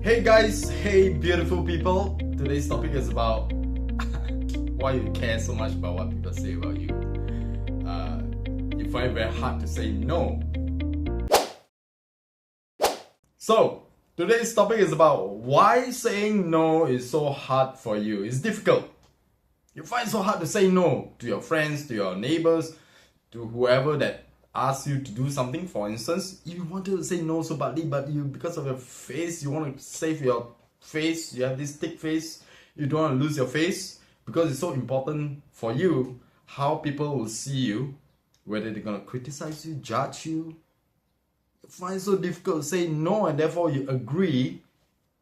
Hey guys, hey beautiful people. Today's topic is about why you care so much about what people say about you. You find it very hard to say no. So, today's topic is about why saying no is so hard for you. It's difficult. You find it so hard to say no to your friends, to your neighbors, to whoever that asks you to do something. For instance, you wanted to say no so badly, but you, because of your face, you want to save your face. You have this thick face. You don't want to lose your face because it's so important for you how people will see you, whether they're going to criticize you, judge you. You find it so difficult to say no, and therefore you agree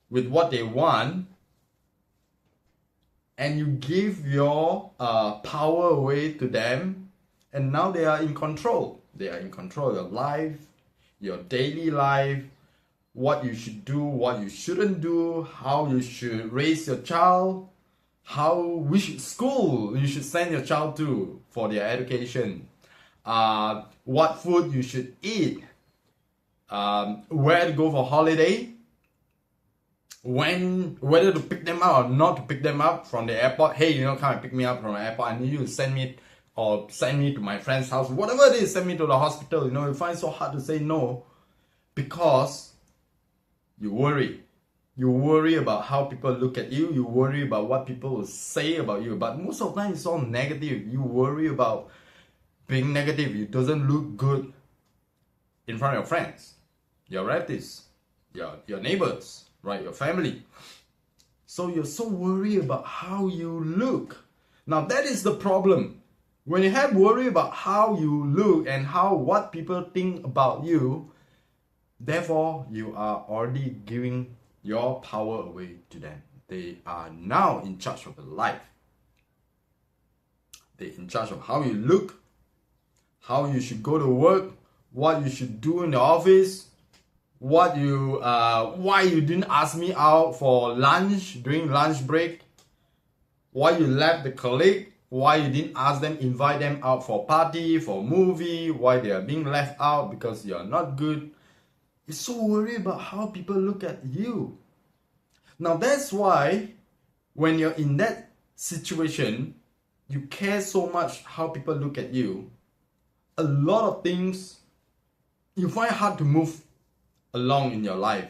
with what they want, and you give your power away to them, and now they are in control. They are in control of your life, your daily life, what you should do, what you shouldn't do, how you should raise your child, which school you should send your child to for their education, what food you should eat, where to go for holiday, whether to pick them up or not to pick them up from the airport. Hey, come and pick me up from the airport. I need you to send me to my friend's house. Whatever it is, send me to the hospital. You find it so hard to say no because you worry. You worry about how people look at you. You worry about what people will say about you. But most of the time, it's all negative. You worry about being negative. It doesn't look good in front of your friends, your relatives, your neighbors, right? Your family. So you're so worried about how you look. Now that is the problem. When you have worry about how you look and what people think about you, therefore you are already giving your power away to them. They are now in charge of your life. They're in charge of how you look, how you should go to work, what you should do in the office, why you didn't ask me out for lunch during lunch break, why you left the colleague, why you didn't invite them out for party, for movie, why they are being left out because you're not good. You're so worried about how people look at you. Now that's why when you're in that situation, you care so much how people look at you. A lot of things you find hard to move along in your life.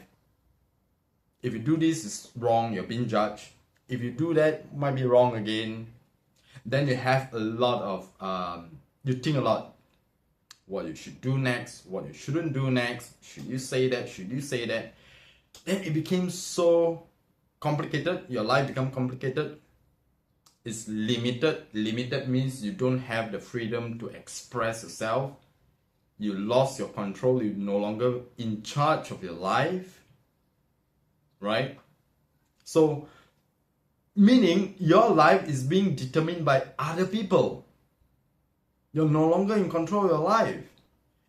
If you do this, it's wrong, you're being judged. If you do that, it might be wrong again. Then you have a lot of, you think a lot. What you should do next, what you shouldn't do next. Should you say that? Should you say that? Then it became so complicated. Your life becomes complicated. It's limited. Limited means you don't have the freedom to express yourself. You lost your control. You're no longer in charge of your life. Right? So, meaning your life is being determined by other people. You're no longer in control of your life.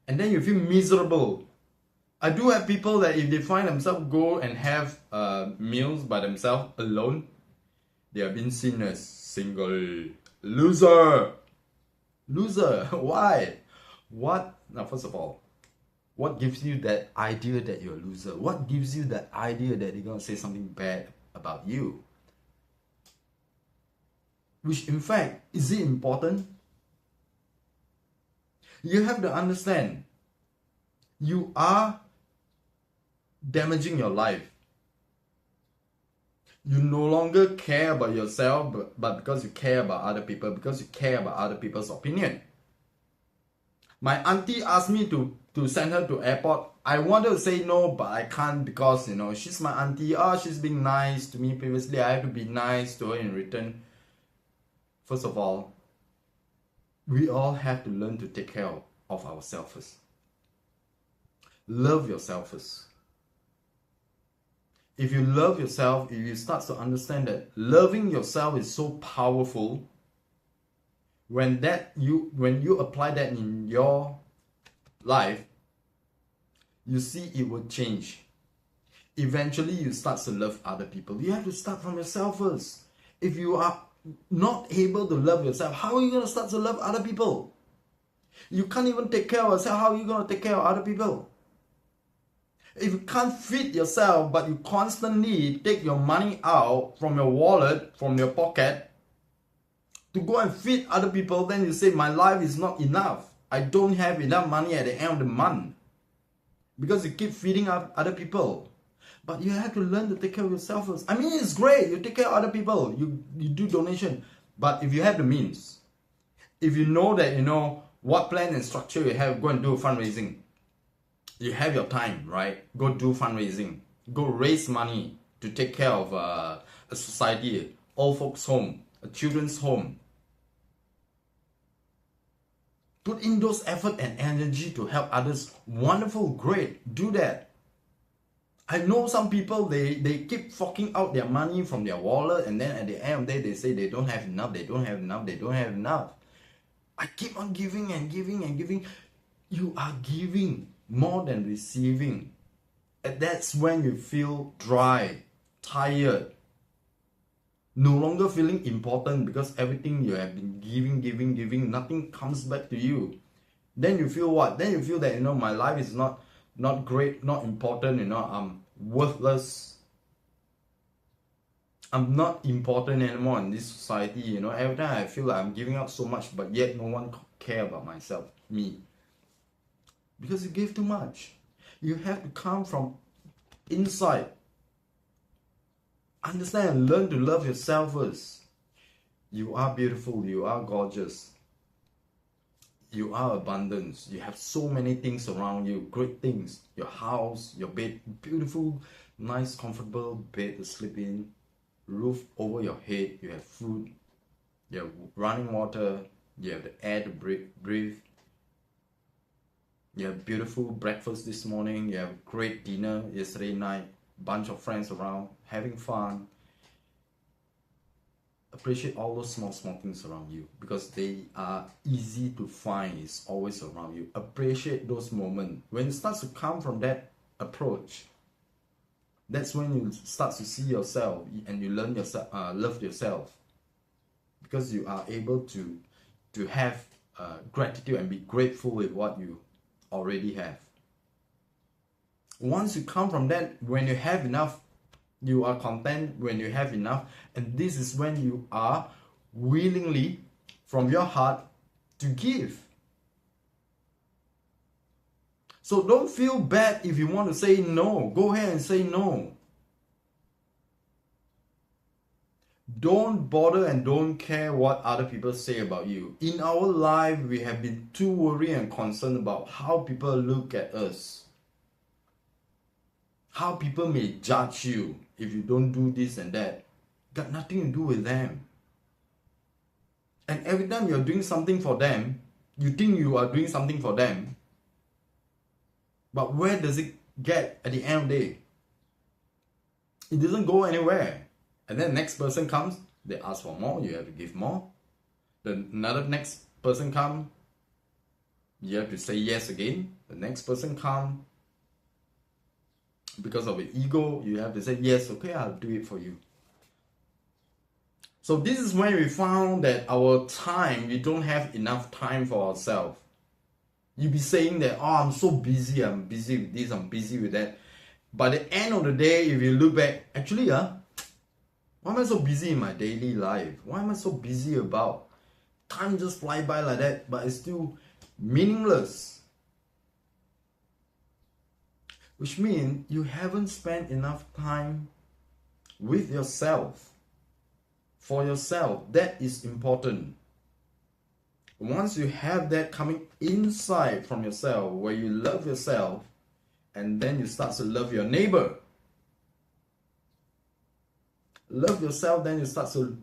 And then you feel miserable. I do have people that if they find themselves go and have meals by themselves alone, they are being seen as single. Loser. Why? Now first of all, what gives you that idea that you're a loser? What gives you that idea that they're going to say something bad about you? Which in fact, is it important? You have to understand, you are damaging your life. You no longer care about yourself, but because you care about other people, because you care about other people's opinion. My auntie asked me to send her to airport. I wanted to say no, but I can't because, she's my auntie. She's being nice to me previously. I have to be nice to her in return. First of all, we all have to learn to take care of ourselves first. Love yourself first. If you love yourself, if you start to understand that loving yourself is so powerful, when you apply that in your life, you see it will change. Eventually, you start to love other people. You have to start from yourself first. If you are not able to love yourself, how are you going to start to love other people? You can't even take care of yourself. How are you going to take care of other people? If you can't feed yourself, but you constantly take your money out from your wallet, from your pocket, to go and feed other people, then you say, my life is not enough. I don't have enough money at the end of the month. Because you keep feeding up other people. But you have to learn to take care of yourself first. I mean, it's great. You take care of other people. You do donation. But if you have the means, if you know that, you know, what plan and structure you have, go and do fundraising. You have your time, right? Go do fundraising. Go raise money to take care of a society, old folks home, a children's home. Put in those effort and energy to help others. Wonderful, great, do that. I know some people, they keep forking out their money from their wallet, and then at the end of the day, they say they don't have enough, they don't have enough, they don't have enough. I keep on giving and giving and giving. You are giving more than receiving. And that's when you feel dry, tired, no longer feeling important because everything you have been giving, nothing comes back to you. Then you feel what? Then you feel that, you know, my life is not great, not important, you know, I'm worthless. I'm not important anymore in this society, you know. Every time I feel like I'm giving out so much, but yet no one care about myself, me. Because you gave too much. You have to come from inside. Understand and learn to love yourself first. You are beautiful, you are gorgeous. You are abundance. You have so many things around you, great things. Your house, your bed, beautiful, nice, comfortable bed to sleep in. Roof over your head, you have food, you have running water, you have the air to breathe. You have beautiful breakfast this morning, you have great dinner yesterday night, bunch of friends around, having fun. Appreciate all those small things around you because they are easy to find, it's always around you. Appreciate those moments. When it starts to come from that approach, that's when you start to see yourself and you learn yourself, love yourself, because you are able to have gratitude and be grateful with what you already have. Once you come from that, when you have enough, you are content when you have enough, and this is when you are willingly from your heart to give. So don't feel bad if you want to say no. Go ahead and say no. Don't bother and don't care what other people say about you. In our life, we have been too worried and concerned about how people look at us. How people may judge you if you don't do this and that. Got nothing to do with them. And every time you're doing something for them, you think you are doing something for them. But where does it get at the end of the day? It doesn't go anywhere. And then the next person comes, they ask for more, you have to give more. Then another next person comes, you have to say yes again. The next person comes, because of the ego, you have to say yes, okay, I'll do it for you. So this is when we found that our time, we don't have enough time for ourselves. You be saying that, oh, I'm so busy, I'm busy with this, I'm busy with that. By the end of the day, if you look back, actually, why am I so busy in my daily life? Why am I so busy about? Time just fly by like that, but it's still meaningless. Which means you haven't spent enough time with yourself. For yourself, that is important. Once you have that coming inside from yourself, where you love yourself, and then you start to love your neighbor. Love yourself, then you start to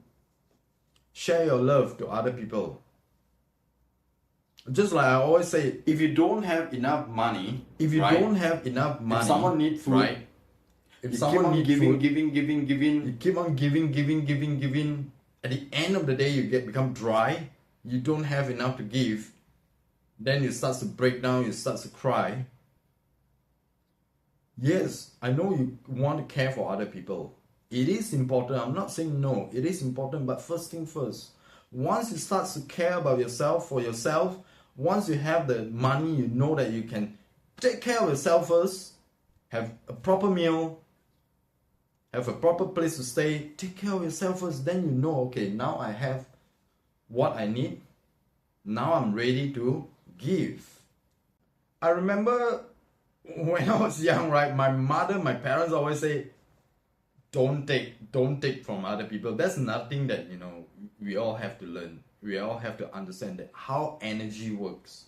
share your love to other people. Just like I always say, if you don't have enough money, if someone needs food, right? If someone needs giving, you keep on giving. At the end of the day, you become dry. You don't have enough to give. Then you start to break down. You start to cry. Yes, I know you want to care for other people. It is important. I'm not saying no. It is important, but first thing first. Once you start to care about yourself, for yourself, once you have the money, you know that you can take care of yourself first. have a proper meal, have a proper place to stay, take care of yourself first. Then you know, okay, now I have what I need. Now I'm ready to give. I remember when I was young, right? My mother, my parents always say, don't take from other people. That's nothing that, you know, we all have to learn. We all have to understand that how energy works.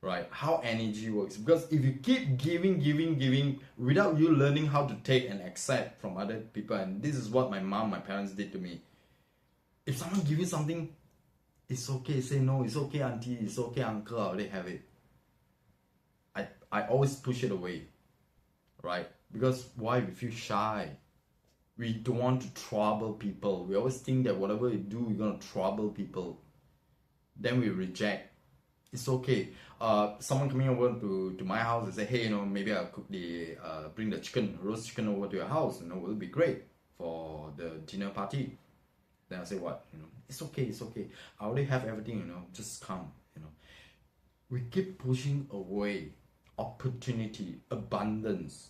Right? How energy works. Because if you keep giving without you learning how to take and accept from other people, and this is what my mom, my parents did to me. If someone gives you something, it's okay, say no, it's okay, auntie, it's okay, uncle, I already have it. I always push it away. Right? Because why? We feel shy. We don't want to trouble people. We always think that whatever we do, we're going to trouble people. Then we reject. It's okay. Someone coming over to my house and say, hey, you know, maybe I'll cook bring the roast chicken over to your house. You know, will be great for the dinner party. Then I say, what? You know, it's okay. I already have everything. You know, just come. You know, we keep pushing away opportunity, abundance,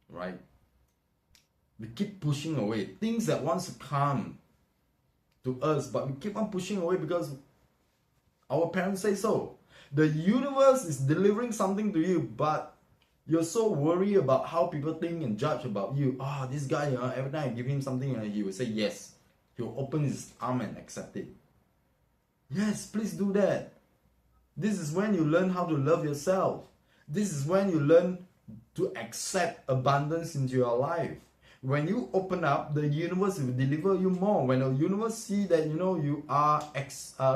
right? We keep pushing away things that wants to come to us, but we keep on pushing away because our parents say so. The universe is delivering something to you, but you're so worried about how people think and judge about you. This guy, every time I give him something, he will say yes. He'll open his arm and accept it. Yes, please do that. This is when you learn how to love yourself. This is when you learn to accept abundance into your life. When you open up, the universe will deliver you more. When the universe see that, you know, you are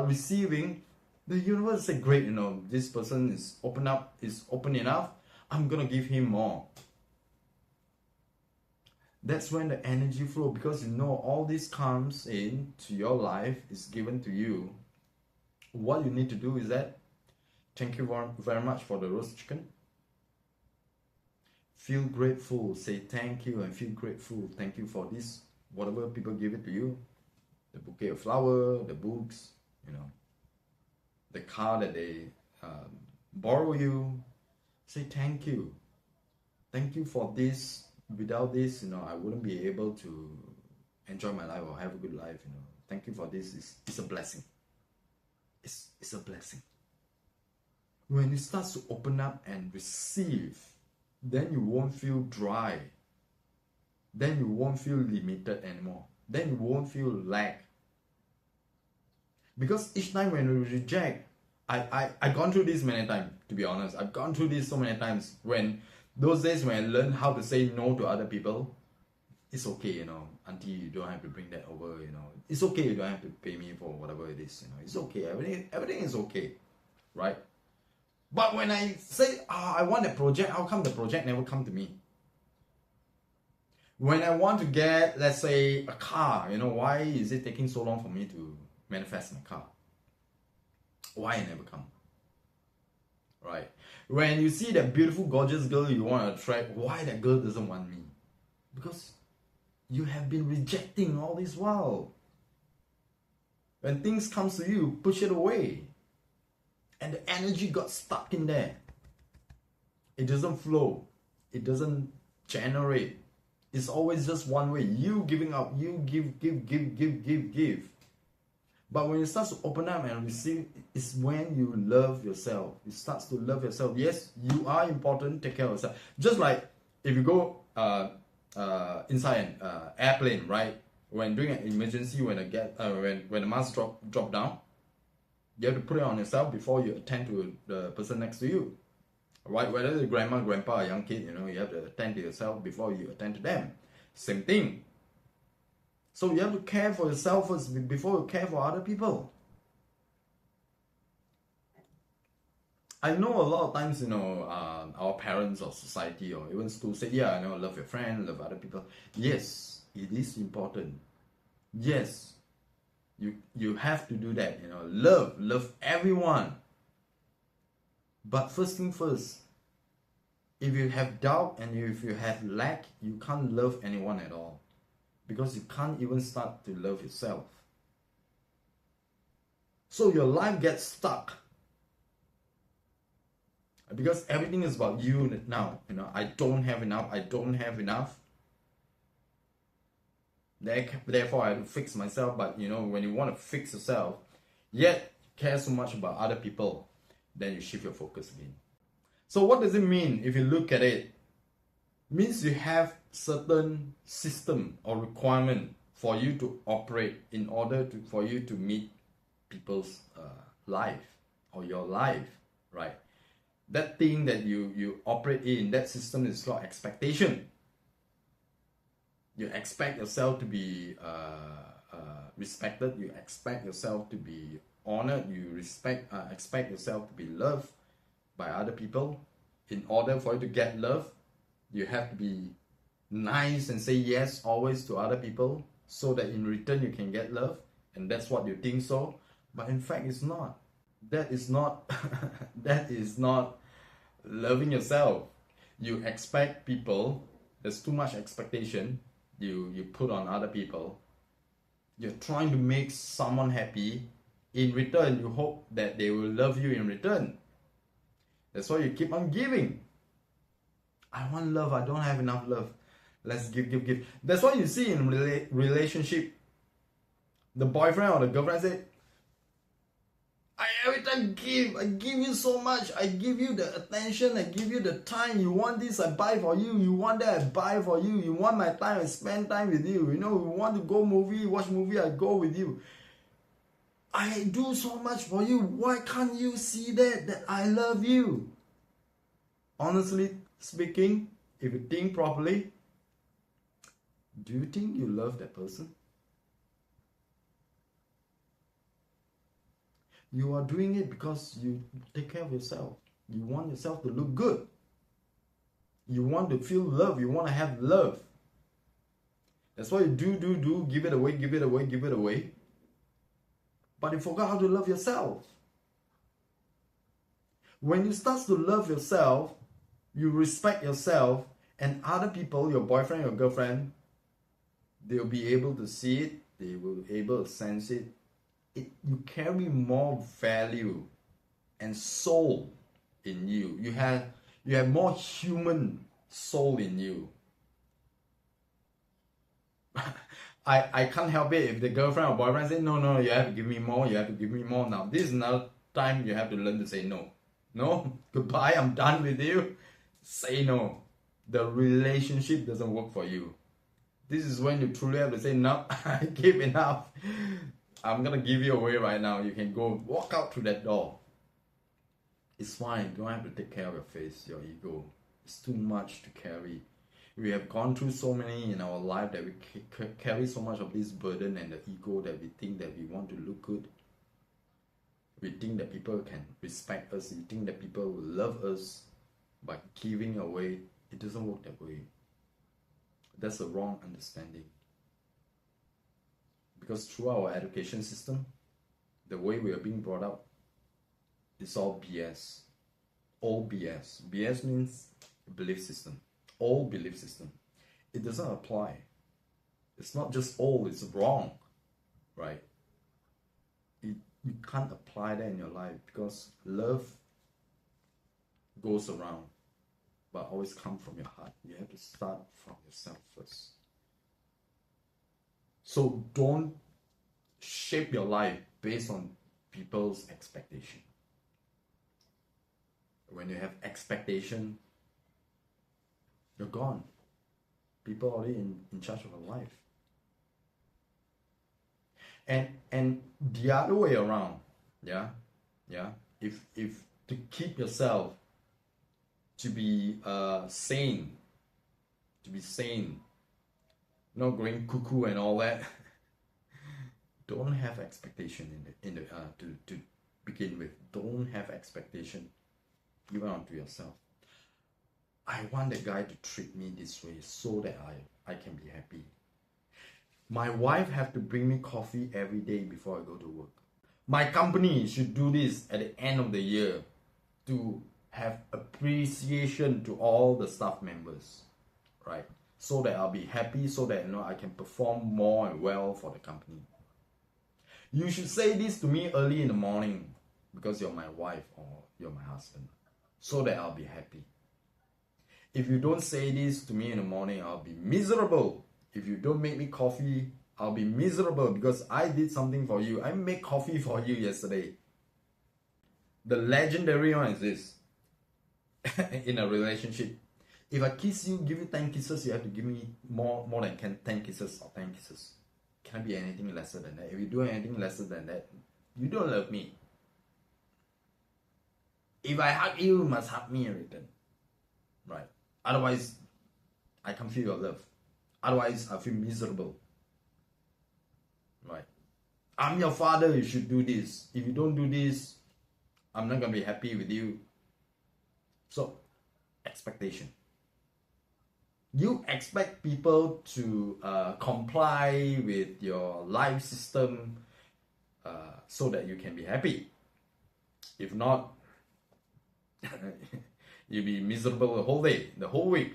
receiving, the universe say, great, you know, this person is open enough, I'm gonna give him more. That's when the energy flow, because you know all this comes into your life, is given to you. What you need to do is that, thank you very much for the roast chicken. Feel grateful, say thank you and feel grateful. Thank you for this, whatever people give it to you. The bouquet of flower, the books, you know, the car that they borrow you. Say thank you. Thank you for this. Without this, you know, I wouldn't be able to enjoy my life or have a good life, you know. Thank you for this. It's a blessing. It's a blessing. When it starts to open up and receive, then you won't feel dry. Then you won't feel limited anymore. Then you won't feel lack. Because each time when we reject, I've gone through this many times, to be honest. I've gone through this so many times. When those days when I learned how to say no to other people, it's okay, you know, auntie, you don't have to bring that over, you know. It's okay, you don't have to pay me for whatever it is, you know. It's okay, everything is okay, right? But when I say, I want a project, how come the project never come to me? When I want to get, let's say, a car, you know, why is it taking so long for me to manifest my car? Why it never come? Right? When you see that beautiful, gorgeous girl you want to attract, why that girl doesn't want me? Because you have been rejecting all this while. When things comes to you, push it away. And the energy got stuck in there. It doesn't flow. It doesn't generate. It's always just one way. You giving up. You give. But when it starts to open up and receive, it's when you love yourself. It starts to love yourself. Yes, you are important. Take care of yourself. Just like if you go inside an airplane, right? When during an emergency, when the mask drop down, you have to put it on yourself before you attend to the person next to you. Right? Whether it's grandma, grandpa, a young kid, you know, you have to attend to yourself before you attend to them. Same thing. So you have to care for yourself first before you care for other people. I know a lot of times, you know, our parents or society or even school say, yeah, I know, love your friend, love other people. Yes, it is important. Yes, you have to do that, you know, love everyone. But first thing first, if you have doubt and if you have lack, you can't love anyone at all. Because you can't even start to love yourself. So your life gets stuck. Because everything is about you now. I don't have enough. I don't have enough. Therefore, I have to fix myself. But when you want to fix yourself, yet care so much about other people, then you shift your focus again. So what does it mean if you look at it? Means you have certain system or requirement for you to operate in order for you to meet people's life or your life, right? That thing that you operate in, that system is called expectation. You expect yourself to be respected. You expect yourself to be honored. You expect yourself to be loved by other people. In order for you to get love, you have to be nice and say yes always to other people, so that in return you can get love. And that's what you think so, but in fact it's not. That is not that is not loving yourself. You expect people, there's too much expectation you put on other people. You're trying to make someone happy. In return, you hope that they will love you in return. That's why you keep on giving. I want love, I don't have enough love. Let's give. That's why you see in relationship, the boyfriend or the girlfriend say, I every time I give you so much, I give you the attention, I give you the time. You want this, I buy for you. You want that, I buy for you. You want my time, I spend time with you. You want to go watch movie, I go with you. I do so much for you. Why can't you see that I love you? Honestly speaking, if you think properly, do you think you love that person? You are doing it because you take care of yourself. You want yourself to look good. You want to feel love. You want to have love. That's why you do, give it away. But you forgot how to love yourself. When you start to love yourself, you respect yourself, and other people, your boyfriend, your girlfriend, they'll be able to see it. They will be able to sense it. You carry more value and soul in you. You have more human soul in you. I can't help it if the girlfriend or boyfriend say, no, you have to give me more, now. This is another time you have to learn to say no. No, goodbye, I'm done with you. Say no. The relationship doesn't work for you. This is when you truly have to say, no, I give enough. I'm gonna give you away right now. You can go walk out through that door. It's fine. You don't have to take care of your face, your ego. It's too much to carry. We have gone through so many in our life that we carry so much of this burden and the ego that we think that we want to look good. We think that people can respect us. We think that people will love us by giving away. It doesn't work that way. That's a wrong understanding. Because through our education system, the way we are being brought up, it's all BS. All BS. BS means belief system. All belief system. It doesn't apply. It's not just all, it's wrong. Right? You can't apply that in your life, because love goes around, but always come from your heart. You have to start from yourself first. So don't shape your life based on people's expectation. When you have expectation, you're gone. People are already in charge of your life. And the other way around, if to keep yourself to be sane, not going cuckoo and all that. Don't have expectation to begin with. Don't have expectation even onto yourself. I want the guy to treat me this way so that I can be happy. My wife have to bring me coffee every day before I go to work. My company should do this at the end of the year to have appreciation to all the staff members, right? So that I'll be happy, so that I can perform more and well for the company. You should say this to me early in the morning, because you're my wife or you're my husband. so that I'll be happy. If you don't say this to me in the morning, I'll be miserable. If you don't make me coffee, I'll be miserable because I did something for you. I made coffee for you yesterday. The legendary one is this. In a relationship, if I kiss you, give you 10 kisses, you have to give me more than 10 kisses or 10 kisses. Can't be anything lesser than that. If you do anything lesser than that, you don't love me. If I hug you, you must hug me in return. Right? Otherwise, I can't feel your love. Otherwise, I feel miserable. Right? I'm your father, you should do this. If you don't do this, I'm not going to be happy with you. So, expectation. You expect people to comply with your life system so that you can be happy. If not, you'll be miserable the whole day, the whole week.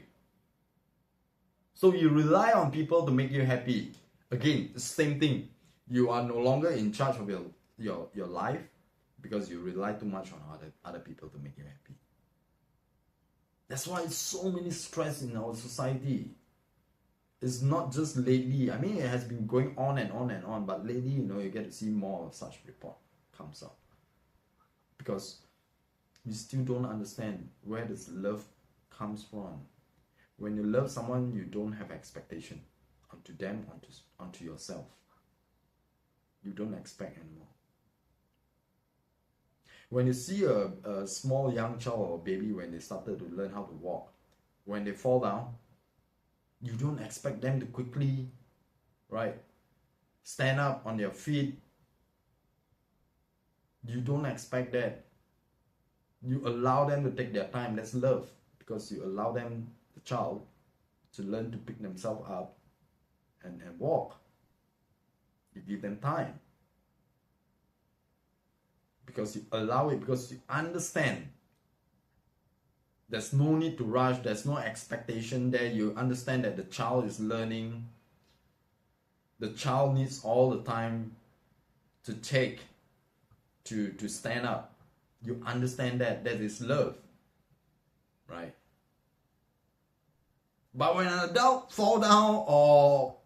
So you rely on people to make you happy. Again, the same thing. You are no longer in charge of your life because you rely too much on other people to make you happy. That's why so many stress in our society. It's not just lately. I mean, it has been going on and on and on, but lately, you get to see more of such report comes out. Because we still don't understand where this love comes from. When you love someone, you don't have expectation onto them, onto yourself. You don't expect anymore. When you see a small young child or baby, when they started to learn how to walk, when they fall down, you don't expect them to quickly, right, stand up on their feet. You don't expect that. You allow them to take their time. That's love, because you allow them, the child, to learn to pick themselves up and walk. You give them time. Because you allow it, because you understand. There's no need to rush. There's no expectation there. You understand that the child is learning. The child needs all the time to take, to stand up. You understand that. That is love. Right? But when an adult fall down, or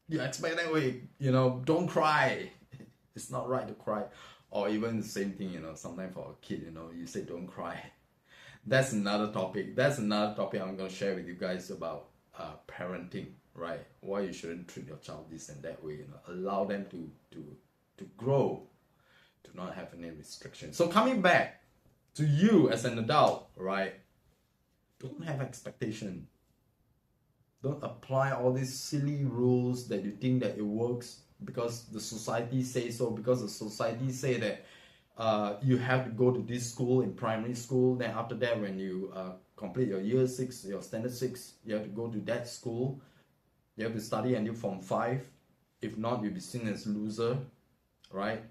you expect that way, don't cry. It's not right to cry. Or even the same thing, sometimes for a kid, you say don't cry. That's another topic. That's another topic I'm going to share with you guys about parenting, right? Why you shouldn't treat your child this and that way, allow them to grow, to not have any restrictions. So coming back to you as an adult, right? Don't have expectation. Don't apply all these silly rules that you think that it works because the society says so, because the society say that you have to go to this school in primary school, then after that when you complete your year 6, your standard 6, you have to go to that school, you have to study until form 5, if not you'll be seen as loser, right?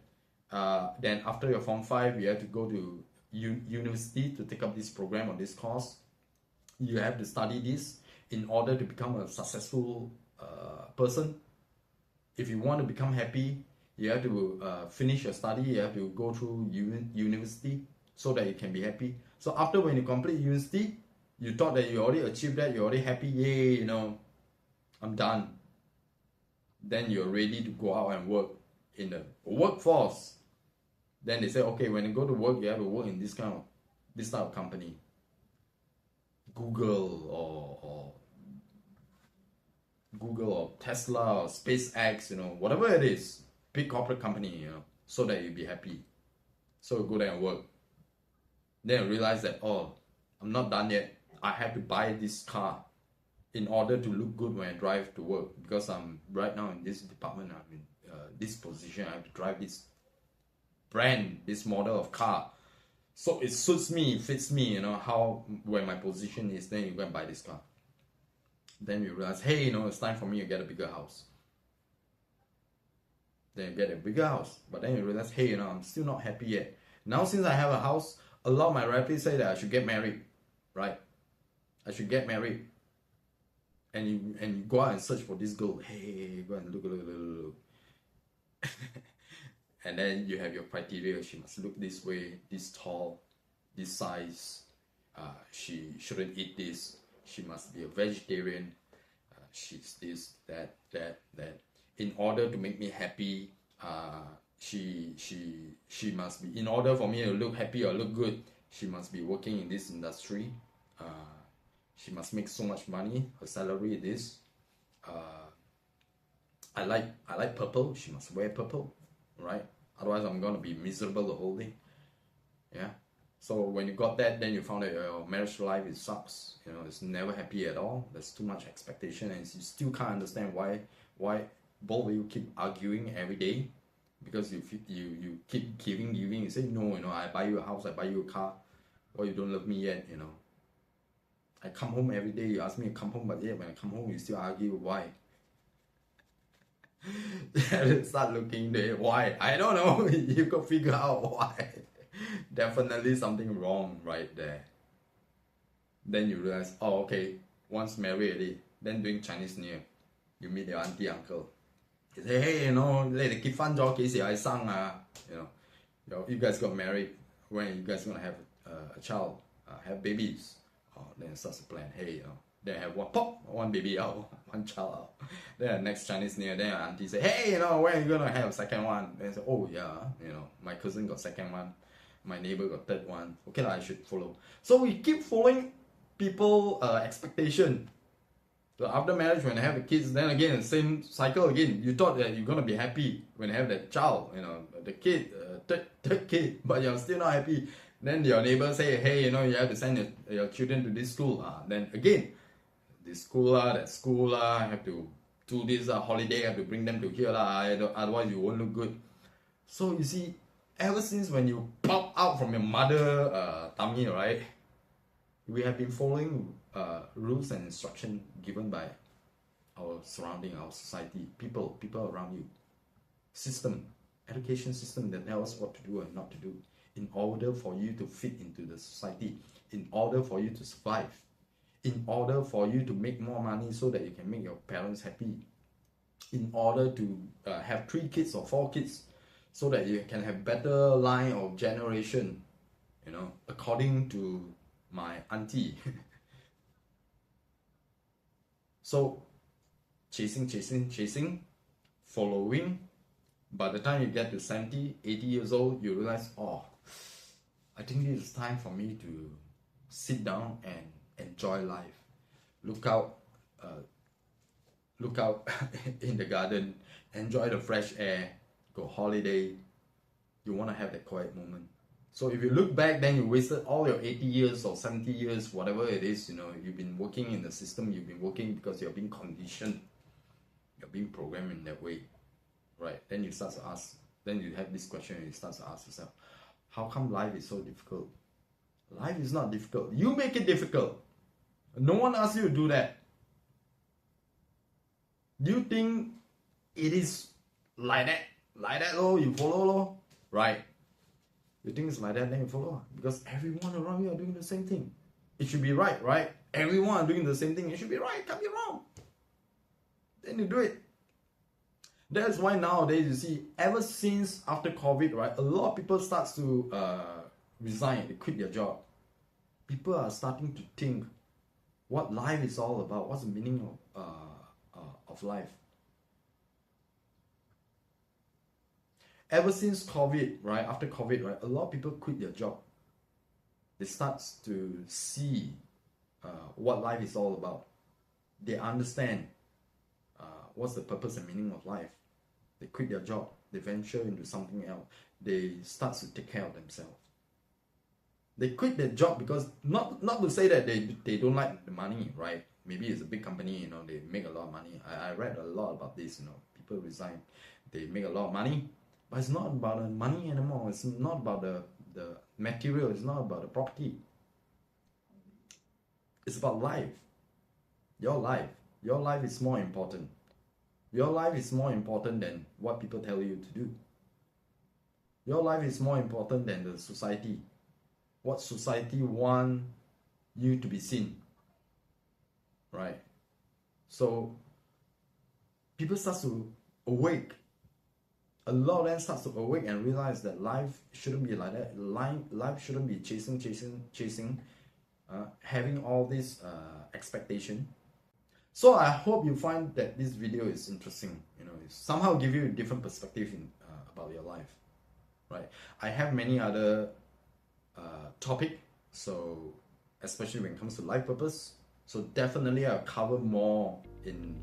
Then after your form 5, you have to go to university to take up this program or this course. You have to study this in order to become a successful person. If you want to become happy, you have to finish your study, you have to go through university so that you can be happy. So after when you complete university, you thought that you already achieved that, you're already happy, yay, I'm done. Then you're ready to go out and work in the workforce. Then they say, okay, when you go to work, you have to work in this type of company. Google or Tesla or SpaceX, whatever it is, big corporate company, so that you'll be happy. So you go there and work. Then you realize that, I'm not done yet. I have to buy this car in order to look good when I drive to work, because I'm right now in this department, I'm in this position, I have to drive this brand, this model of car. So it suits me, it fits me, where my position is. Then you go and buy this car. Then you realize, hey, it's time for me to get a bigger house. Then you get a bigger house. But then you realize, hey, I'm still not happy yet. Now since I have a house, a lot of my relatives say that I should get married, right? I should get married. And you go out and search for this girl. Hey, go and look. And then you have your criteria. She must look this way, this tall, this size, she shouldn't eat this, she must be a vegetarian, she's this, that. In order to make me happy, she must be, in order for me to look happy or look good, she must be working in this industry. She must make so much money, her salary is this. I like purple, she must wear purple, right? Otherwise I'm gonna be miserable the whole day. Yeah. So when you got that, then you found that your marriage life, it sucks. You know, it's never happy at all. There's too much expectation, and you still can't understand why both of you keep arguing every day, because you keep giving. You say no, you know, I buy you a house, I buy you a car, or you don't love me yet, you know. I come home every day, you ask me to come home, but yet when I come home, you still argue. Why? Start looking there. Why? I don't know. You can figure out why. Definitely something wrong right there. Then you realize, oh, okay, once married already, then during Chinese New Year, you meet your auntie, uncle. You say, hey, you know, 你哋結婚咗幾時可以生啊? You know, you guys got married, when you guys gonna have a child, have babies. Oh, then it starts to plan, hey, you know, then have one baby out, one child out. Then next Chinese New Year, then your auntie say, hey, you know, when are you gonna have a second one? Then say, oh yeah, you know, my cousin got second one, my neighbor got third one. Okay, I should follow. So we keep following people expectation. So after marriage, when I have the kids, then again same cycle again. You thought that you're gonna be happy when I have that child, you know, the kid, third kid, but you're still not happy. Then your neighbor say, hey, you know, you have to send your children to this school. Then again, this school that school I have to do this holiday, I have to bring them to here otherwise you won't look good. So you see, ever since when you pop out from your mother tummy, right, we have been following rules and instructions given by our surrounding, our society, people around you, system, education system that tells us what to do and not to do, in order for you to fit into the society, in order for you to survive, in order for you to make more money so that you can make your parents happy, in order to have 3 kids or 4 kids so that you can have better line of generation, you know, according to my auntie. So chasing, following. By the time you get to 70, 80 years old, you realize, oh, I think it is time for me to sit down and enjoy life. Look out in the garden, enjoy the fresh air, go holiday. You want to have that quiet moment. So if you look back, then you wasted all your 80 years or 70 years, whatever it is, you know, you've been working in the system, you've been working because you're being conditioned, you're being programmed in that way, right? Then you start to ask, then you have this question and you start to ask yourself, how come life is so difficult? Life is not difficult. You make it difficult. No one asks you to do that. You think it is like that, you follow, right? You think it's like that, then you follow, because everyone around you are doing the same thing. It should be right, right? Everyone are doing the same thing. It should be right, can't be wrong. Then you do it. That's why nowadays, you see, ever since after COVID, right, a lot of people start to resign, they quit their job. People are starting to think what life is all about, what's the meaning of life. Ever since COVID, right, after COVID, right, a lot of people quit their job. They start to see what life is all about. They understand what's the purpose and meaning of life. They quit their job. They venture into something else. They start to take care of themselves. They quit their job because, not to say that they don't like the money, right? Maybe it's a big company, you know, they make a lot of money. I read a lot about this, you know, people resign. They make a lot of money. But it's not about the money anymore. It's not about the material. It's not about the property. It's about life. Your life. Your life is more important. Your life is more important than what people tell you to do. Your life is more important than the society. What society want you to be seen. Right? So, people start to awake. A lot of them starts to awake and realize that life shouldn't be like that. Life shouldn't be chasing. having all this expectation. So I hope you find that this video is interesting. It somehow give you a different perspective about your life, right? I have many other topic, so especially when it comes to life purpose. So definitely I'll cover more in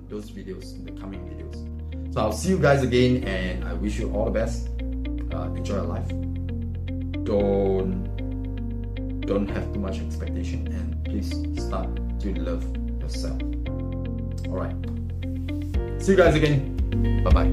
those videos, in the coming videos. So I'll see you guys again, and I wish you all the best. Enjoy your life. Don't have too much expectation, and please start to love yourself. Alright. See you guys again. Bye bye.